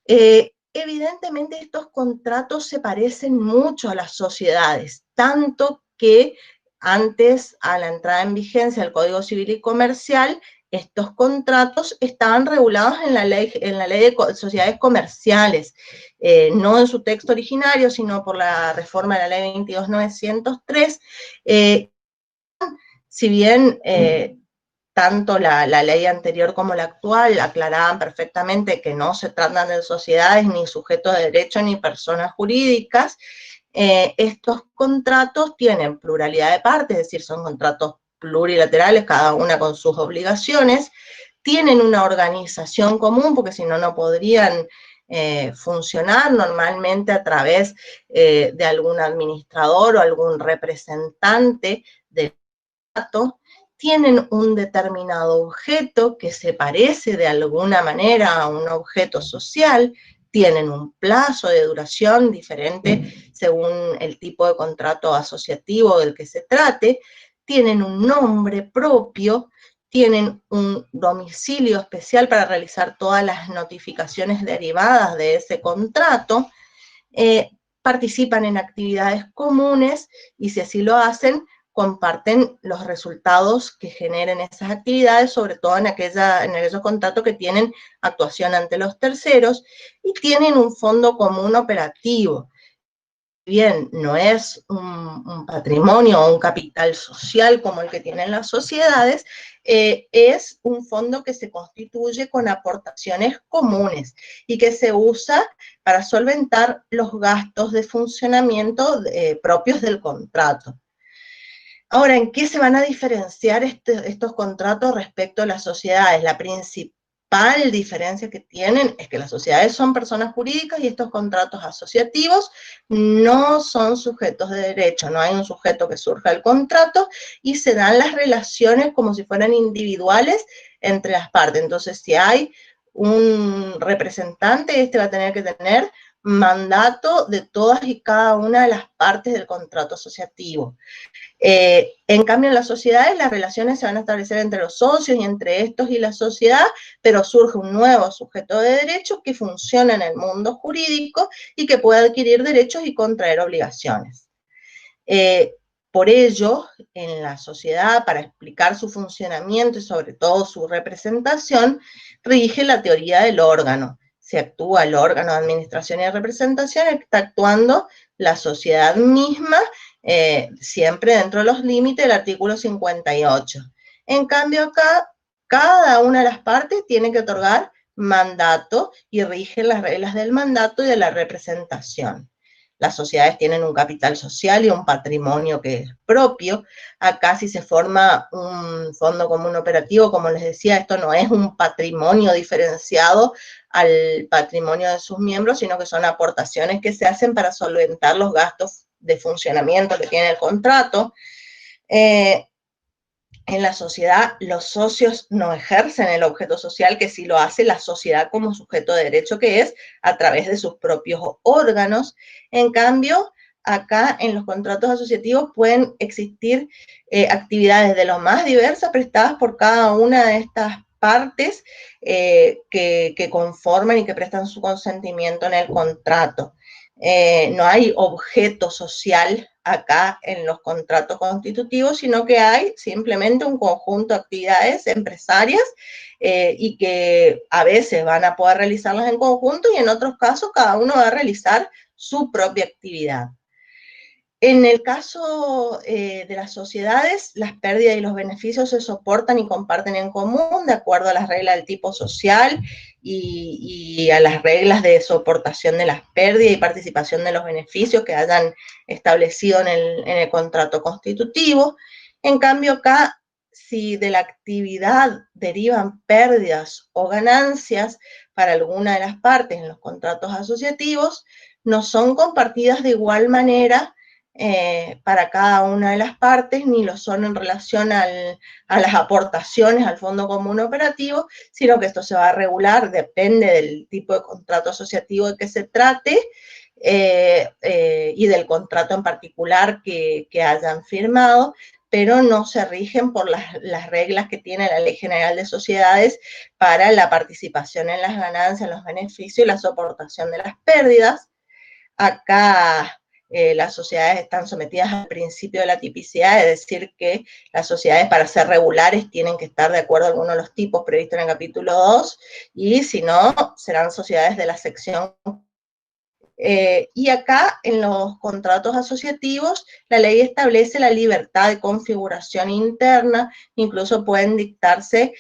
Evidentemente, estos contratos se parecen mucho a las sociedades, tanto que antes, a la entrada en vigencia del Código Civil y Comercial, estos contratos estaban regulados en la ley de sociedades comerciales, no en su texto originario, sino por la reforma de la ley 22.903. Si bien tanto la ley anterior como la actual aclaraban perfectamente que no se tratan de sociedades, ni sujetos de derecho, ni personas jurídicas, estos contratos tienen pluralidad de partes, es decir, son contratos plurilaterales, cada una con sus obligaciones, tienen una organización común, porque si no, no podrían funcionar normalmente a través de algún administrador o algún representante del contrato. Tienen un determinado objeto que se parece de alguna manera a un objeto social, tienen un plazo de duración diferente según el tipo de contrato asociativo del que se trate, tienen un nombre propio, tienen un domicilio especial para realizar todas las notificaciones derivadas de ese contrato, participan en actividades comunes y, si así lo hacen, comparten los resultados que generen esas actividades, sobre todo en aquellos contratos que tienen actuación ante los terceros, y tienen un fondo común operativo. Bien, no es un patrimonio o un capital social como el que tienen las sociedades, es un fondo que se constituye con aportaciones comunes y que se usa para solventar los gastos de funcionamiento propios del contrato. Ahora, ¿en qué se van a diferenciar estos contratos respecto a las sociedades? La principal diferencia que tienen es que las sociedades son personas jurídicas y estos contratos asociativos no son sujetos de derecho, no hay un sujeto que surja el contrato y se dan las relaciones como si fueran individuales entre las partes. Entonces, si hay un representante, este va a tener que tener mandato de todas y cada una de las partes del contrato asociativo. En cambio, en las sociedades las relaciones se van a establecer entre los socios y entre estos y la sociedad, pero surge un nuevo sujeto de derechos que funciona en el mundo jurídico y que puede adquirir derechos y contraer obligaciones. Por ello, en la sociedad, para explicar su funcionamiento y sobre todo su representación, rige la teoría del órgano. Se actúa el órgano de administración y representación, está actuando la sociedad misma, siempre dentro de los límites del artículo 58. En cambio acá, cada una de las partes tiene que otorgar mandato y rige las reglas del mandato y de la representación. Las sociedades tienen un capital social y un patrimonio que es propio. Acá si se forma un fondo común operativo, como les decía, esto no es un patrimonio diferenciado al patrimonio de sus miembros, sino que son aportaciones que se hacen para solventar los gastos de funcionamiento que tiene el contrato. En la sociedad los socios no ejercen el objeto social, que sí lo hace la sociedad como sujeto de derecho que es, a través de sus propios órganos. En cambio, acá en los contratos asociativos pueden existir actividades de lo más diversas prestadas por cada una de estas partes que conforman y que prestan su consentimiento en el contrato. No hay objeto social acá en los contratos constitutivos, sino que hay simplemente un conjunto de actividades empresarias y que a veces van a poder realizarlas en conjunto y en otros casos cada uno va a realizar su propia actividad. En el caso de las sociedades, las pérdidas y los beneficios se soportan y comparten en común de acuerdo a las reglas del tipo social y a las reglas de soportación de las pérdidas y participación de los beneficios que hayan establecido en el contrato constitutivo. En cambio acá, si de la actividad derivan pérdidas o ganancias para alguna de las partes en los contratos asociativos, no son compartidas de igual manera para cada una de las partes, ni lo son en relación a las aportaciones al Fondo Común Operativo, sino que esto se va a regular, depende del tipo de contrato asociativo de que se trate y del contrato en particular que hayan firmado, pero no se rigen por las reglas que tiene la Ley General de Sociedades para la participación en las ganancias, los beneficios y la soportación de las pérdidas. Acá las sociedades están sometidas al principio de la tipicidad, es decir, que las sociedades para ser regulares tienen que estar de acuerdo a alguno de los tipos previstos en el capítulo 2, y si no, serán sociedades de la sección. Y acá, en los contratos asociativos, la ley establece la libertad de configuración interna, incluso pueden dictarse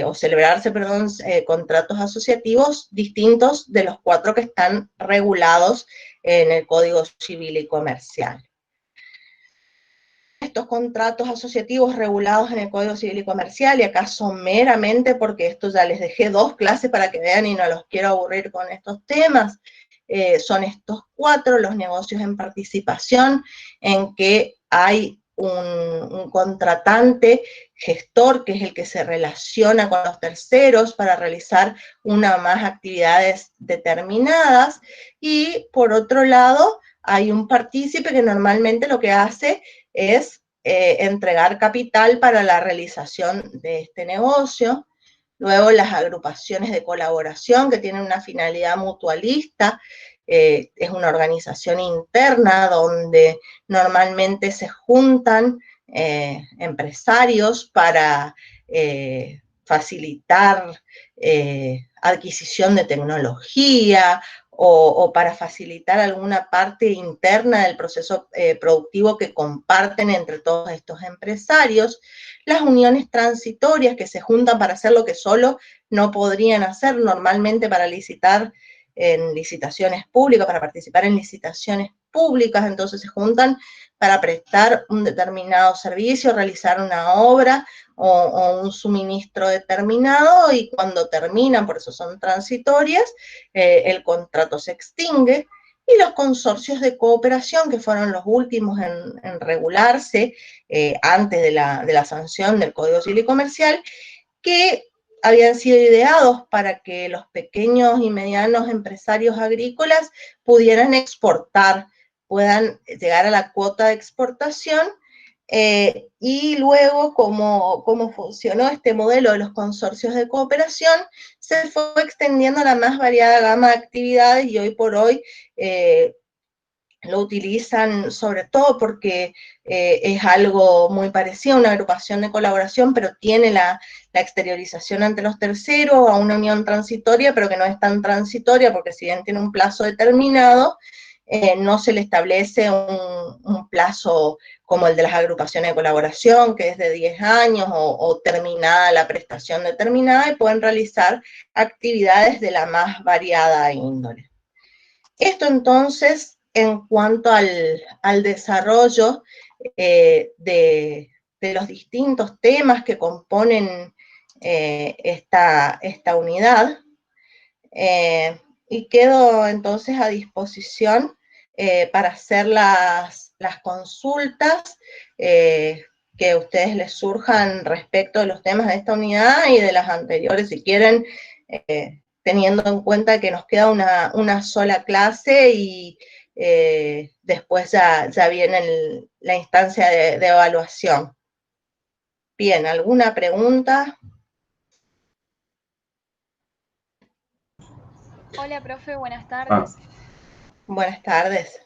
o celebrarse, perdón, contratos asociativos distintos de los 4 que están regulados en el Código Civil y Comercial. Estos contratos asociativos regulados en el Código Civil y Comercial, y acá someramente, porque esto ya les dejé 2 clases para que vean y no los quiero aburrir con estos temas, son estos 4, los negocios en participación, en que hay un contratante gestor, que es el que se relaciona con los terceros para realizar una o más actividades determinadas, y por otro lado hay un partícipe que normalmente lo que hace es entregar capital para la realización de este negocio. Luego las agrupaciones de colaboración que tienen una finalidad mutualista, es una organización interna donde normalmente se juntan empresarios para facilitar adquisición de tecnología o para facilitar alguna parte interna del proceso productivo que comparten entre todos estos empresarios. Las uniones transitorias que se juntan para hacer lo que solo no podrían hacer, normalmente para licitar en licitaciones públicas, para participar en licitaciones públicas, entonces se juntan para prestar un determinado servicio, realizar una obra o un suministro determinado, y cuando terminan, por eso son transitorias, el contrato se extingue, y los consorcios de cooperación, que fueron los últimos en regularse antes de la sanción del Código Civil y Comercial, que habían sido ideados para que los pequeños y medianos empresarios agrícolas pudieran exportar, puedan llegar a la cuota de exportación, y luego, como funcionó este modelo de los consorcios de cooperación, se fue extendiendo a la más variada gama de actividades, y hoy por hoy lo utilizan sobre todo porque es algo muy parecido a una agrupación de colaboración, pero tiene la exteriorización ante los terceros, a una unión transitoria, pero que no es tan transitoria, porque si bien tiene un plazo determinado, no se le establece un plazo como el de las agrupaciones de colaboración, que es de 10 años, o terminada la prestación determinada, y pueden realizar actividades de la más variada índole. Esto entonces, en cuanto al desarrollo de los distintos temas que componen esta unidad, y quedo entonces a disposición para hacer las consultas que a ustedes les surjan respecto de los temas de esta unidad y de las anteriores, si quieren, teniendo en cuenta que nos queda una sola clase, y después ya viene la instancia de evaluación. Bien, ¿alguna pregunta? Hola, profe, buenas tardes. Buenas tardes.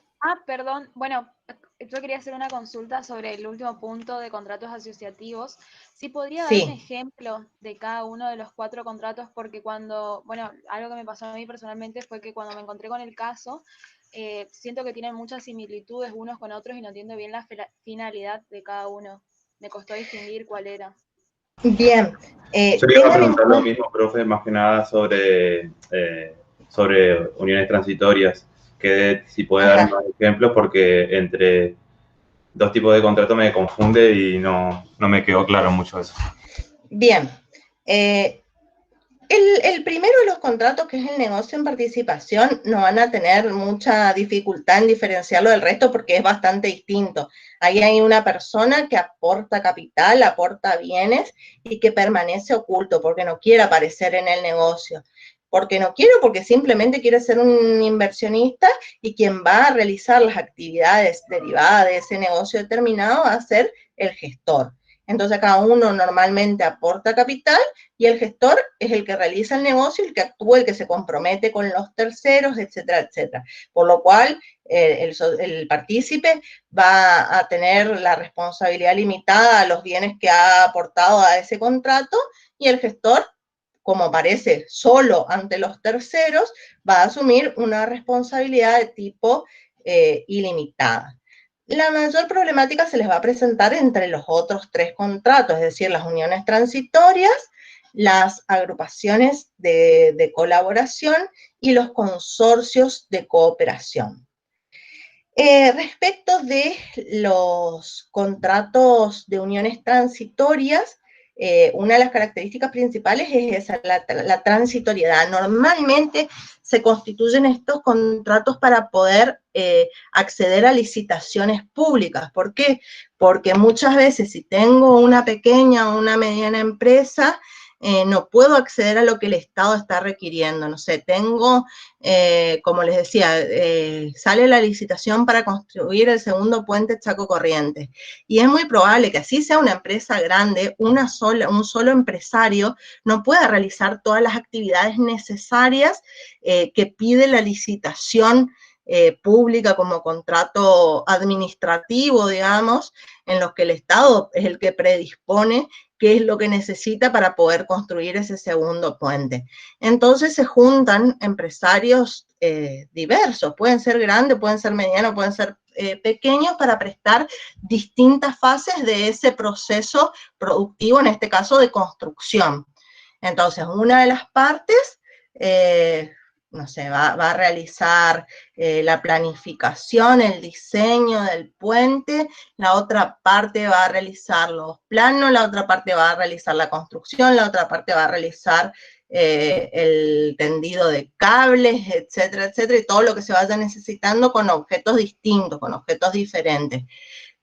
Perdón, bueno, yo quería hacer una consulta sobre el último punto de contratos asociativos. ¿Sí podría dar un ejemplo de cada uno de los 4 contratos? Porque algo que me pasó a mí personalmente fue que cuando me encontré con el caso, siento que tienen muchas similitudes unos con otros y no entiendo bien la finalidad de cada uno. Me costó distinguir cuál era. Bien. Yo le iba a preguntar lo mismo, profe, más que nada sobre uniones transitorias, que si puede dar unos ejemplos, porque entre 2 tipos de contrato me confunde y no me quedó claro mucho eso. Bien. El primero de los contratos, que es el negocio en participación, no van a tener mucha dificultad en diferenciarlo del resto porque es bastante distinto. Ahí hay una persona que aporta capital, aporta bienes y que permanece oculto porque no quiere aparecer en el negocio. Porque no quiero, porque simplemente quiere ser un inversionista, y quien va a realizar las actividades derivadas de ese negocio determinado va a ser el gestor. Entonces cada uno normalmente aporta capital, y el gestor es el que realiza el negocio, el que actúa, el que se compromete con los terceros, etcétera, etcétera. Por lo cual el partícipe va a tener la responsabilidad limitada a los bienes que ha aportado a ese contrato, y el gestor, como aparece solo ante los terceros, va a asumir una responsabilidad de tipo ilimitada. La mayor problemática se les va a presentar entre los otros 3 contratos, es decir, las uniones transitorias, las agrupaciones de colaboración y los consorcios de cooperación. Respecto de los contratos de uniones transitorias, una de las características principales es esa, la transitoriedad. Normalmente se constituyen estos contratos para poder acceder a licitaciones públicas. ¿Por qué? Porque muchas veces, si tengo una pequeña o una mediana empresa, no puedo acceder a lo que el Estado está requiriendo. No sé, tengo, como les decía, sale la licitación para construir el segundo puente Chaco Corrientes, y es muy probable que así sea una empresa grande, un solo empresario no pueda realizar todas las actividades necesarias que pide la licitación pública como contrato administrativo, digamos, en los que el Estado es el que predispone qué es lo que necesita para poder construir ese segundo puente. Entonces se juntan empresarios diversos, pueden ser grandes, pueden ser medianos, pueden ser pequeños, para prestar distintas fases de ese proceso productivo, en este caso de construcción. Entonces, una de las partes no sé, va a realizar la planificación, el diseño del puente, la otra parte va a realizar los planos, la otra parte va a realizar la construcción, la otra parte va a realizar el tendido de cables, etcétera, etcétera, y todo lo que se vaya necesitando con objetos distintos, con objetos diferentes.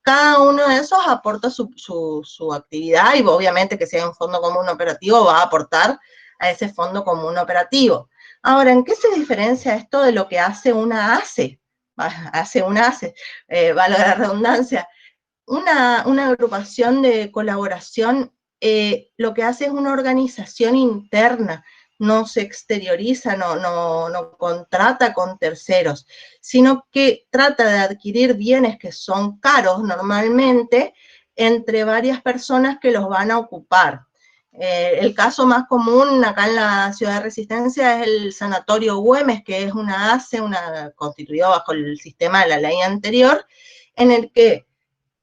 Cada uno de esos aporta su actividad y obviamente que si hay un fondo común operativo va a aportar a ese fondo común operativo. Ahora, ¿en qué se diferencia esto de lo que hace una ACE? Valga la redundancia. Una agrupación de colaboración lo que hace es una organización interna, no se exterioriza, no contrata con terceros, sino que trata de adquirir bienes que son caros normalmente entre varias personas que los van a ocupar. El caso más común acá en la Ciudad de Resistencia es el Sanatorio Güemes, que es una ACE, constituido bajo el sistema de la ley anterior, en el que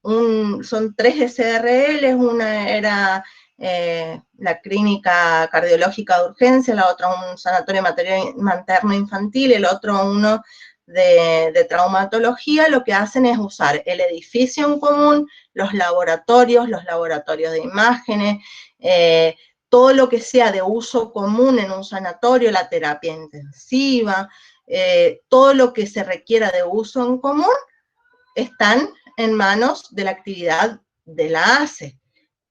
son 3 SRLs, una era la clínica cardiológica de urgencia, la otra un sanatorio materno infantil, el otro uno de traumatología. Lo que hacen es usar el edificio en común, los laboratorios de imágenes, todo lo que sea de uso común en un sanatorio, la terapia intensiva, todo lo que se requiera de uso en común, están en manos de la actividad de la ACE.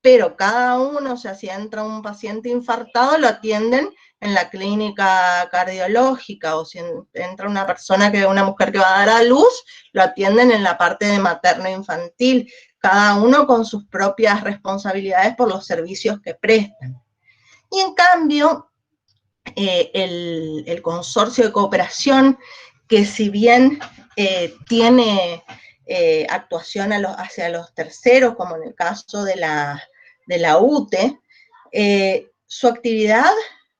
Pero cada uno, o sea, si entra un paciente infartado, lo atienden en la clínica cardiológica, o si entra una mujer que va a dar a luz, lo atienden en la parte de materno-infantil, cada uno con sus propias responsabilidades por los servicios que prestan. Y en cambio, el consorcio de cooperación, que si bien tiene actuación hacia los terceros, como en el caso de la UTE, su actividad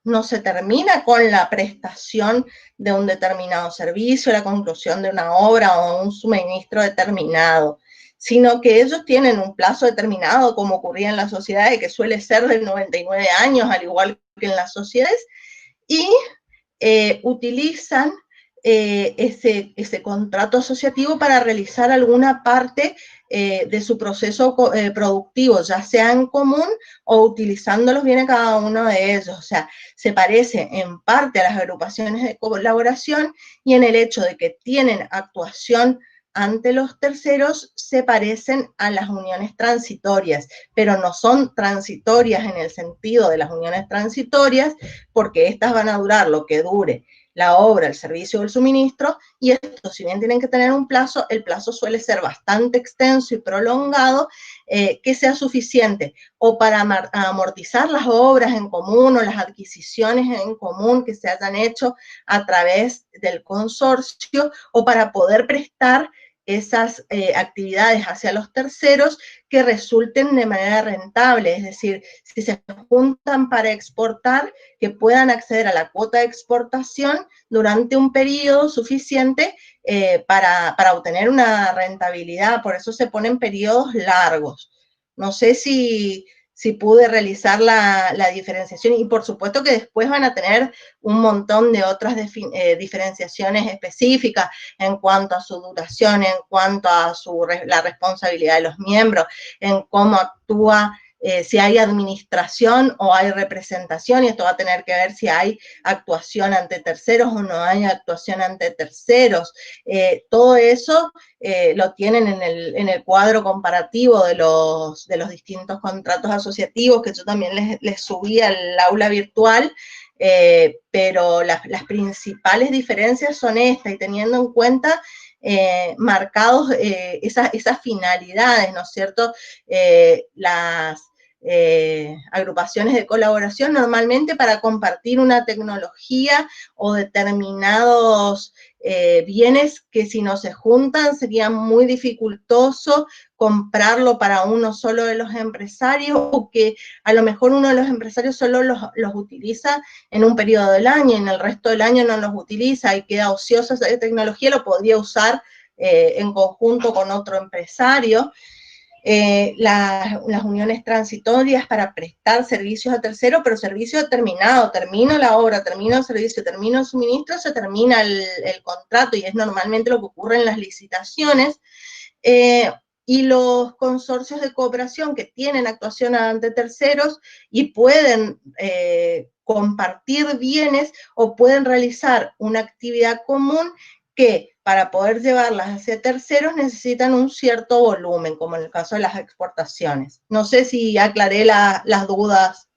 no se termina con la prestación de un determinado servicio, la conclusión de una obra o un suministro determinado, sino que ellos tienen un plazo determinado, como ocurría en las sociedades, que suele ser de 99 años, al igual que en las sociedades, y utilizan ese contrato asociativo para realizar alguna parte de su proceso productivo, ya sea en común o utilizándolos bien a cada uno de ellos. O sea, se parece en parte a las agrupaciones de colaboración, y en el hecho de que tienen actuación ante los terceros, se parecen a las uniones transitorias, pero no son transitorias en el sentido de las uniones transitorias, porque estas van a durar lo que dure la obra, el servicio o el suministro, y estos, si bien tienen que tener un plazo, el plazo suele ser bastante extenso y prolongado, que sea suficiente o para amortizar las obras en común o las adquisiciones en común que se hayan hecho a través del consorcio, o para poder prestar esas actividades hacia los terceros que resulten de manera rentable, es decir, si se juntan para exportar, que puedan acceder a la cuota de exportación durante un periodo suficiente para obtener una rentabilidad. Por eso se ponen periodos largos. No sé si pude realizar la diferenciación, y por supuesto que después van a tener un montón de otras diferenciaciones específicas en cuanto a su duración, en cuanto a la responsabilidad de los miembros, en cómo actúa, si hay administración o hay representación, y esto va a tener que ver si hay actuación ante terceros o no hay actuación ante terceros. Todo eso lo tienen en el cuadro comparativo de los distintos contratos asociativos, que yo también les subí al aula virtual, pero las principales diferencias son estas, y teniendo en cuenta marcados esas finalidades, ¿no es cierto? Las agrupaciones de colaboración normalmente para compartir una tecnología o determinados bienes que, si no se juntan, sería muy dificultoso comprarlo para uno solo de los empresarios, o que a lo mejor uno de los empresarios solo los utiliza en un periodo del año y en el resto del año no los utiliza y queda ociosa esa tecnología, lo podría usar en conjunto con otro empresario. las uniones transitorias para prestar servicios a terceros, pero servicio determinado, termino la obra, termino el servicio, termino el suministro, se termina el contrato, y es normalmente lo que ocurre en las licitaciones. Y los consorcios de cooperación que tienen actuación ante terceros y pueden compartir bienes o pueden realizar una actividad común que para poder llevarlas hacia terceros necesitan un cierto volumen, como en el caso de las exportaciones. No sé si aclaré las dudas.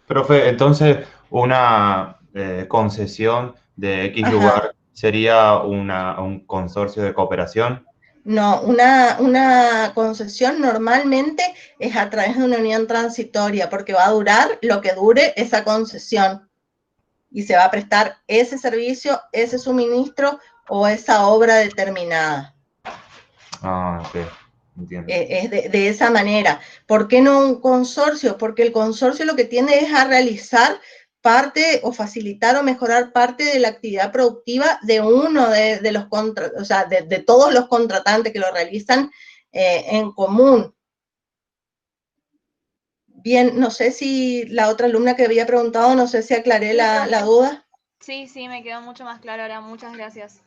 Profe, entonces una concesión de X lugar sería un consorcio de cooperación. No, una concesión normalmente es a través de una unión transitoria, porque va a durar lo que dure esa concesión y se va a prestar ese servicio, ese suministro o esa obra determinada. Ah, ok, entiendo. Es de esa manera. ¿Por qué no un consorcio? Porque el consorcio lo que tiende es a realizar parte o facilitar o mejorar parte de la actividad productiva de uno de los o sea, de todos los contratantes que lo realizan en común. Bien, no sé si la otra alumna que había preguntado, no sé si aclaré la duda. Sí, sí, me quedó mucho más claro ahora. Muchas gracias.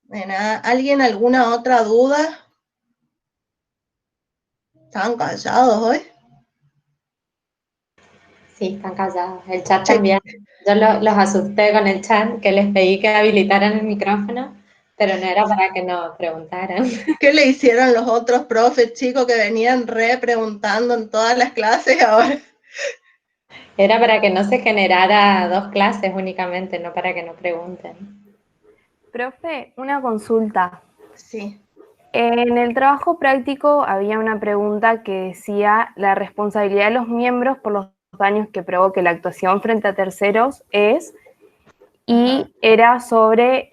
De nada. ¿Alguien alguna otra duda? ¿Estaban callados hoy? Sí, están callados. El chat también. Yo los asusté con el chat, que les pedí que habilitaran el micrófono, pero no era para que no preguntaran. ¿Qué le hicieron los otros profes, chicos, que venían preguntando en todas las clases ahora? Era para que no se generara 2 clases únicamente, no para que no pregunten. Profe, una consulta. Sí. En el trabajo práctico había una pregunta que decía la responsabilidad de los miembros por los daños que provoque la actuación frente a terceros es, y era sobre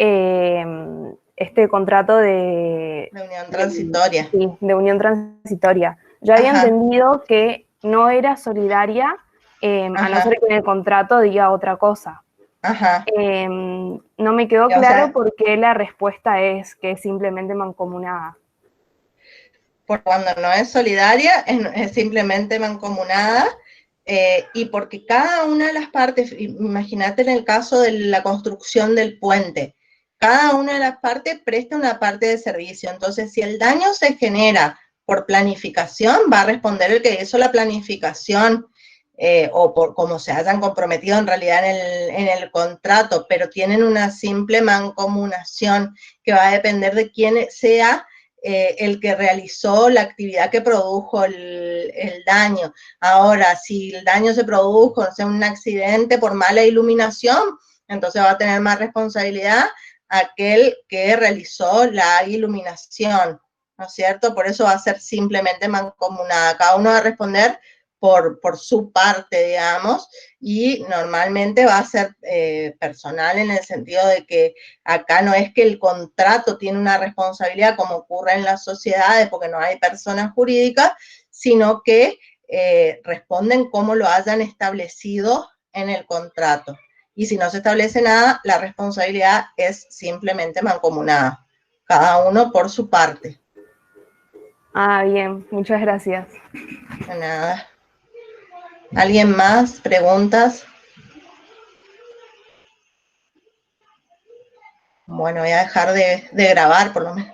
este contrato de unión transitoria. Sí, de unión transitoria. Yo había entendido que no era solidaria, a no ser que en el contrato diga otra cosa. No me quedó claro por qué la respuesta es que es simplemente mancomunada. Por cuando no es solidaria, es simplemente mancomunada, y porque cada una de las partes, imagínate en el caso de la construcción del puente, cada una de las partes presta una parte de servicio. Entonces, si el daño se genera por planificación, va a responder el que hizo la planificación, o por cómo se hayan comprometido en realidad en el contrato, pero tienen una simple mancomunación que va a depender de quién sea el que realizó la actividad que produjo el daño. Ahora, si el daño se produjo, o sea, un accidente por mala iluminación, entonces va a tener más responsabilidad aquel que realizó la iluminación, ¿no es cierto? Por eso va a ser simplemente mancomunada. Cada uno va a responder por su parte, digamos, y normalmente va a ser personal en el sentido de que acá no es que el contrato tiene una responsabilidad como ocurre en las sociedades porque no hay personas jurídicas, sino que responden como lo hayan establecido en el contrato. Y si no se establece nada, la responsabilidad es simplemente mancomunada, cada uno por su parte. Ah, bien, muchas gracias. De nada. ¿Alguien más? ¿Preguntas? Bueno, voy a dejar de grabar por lo menos.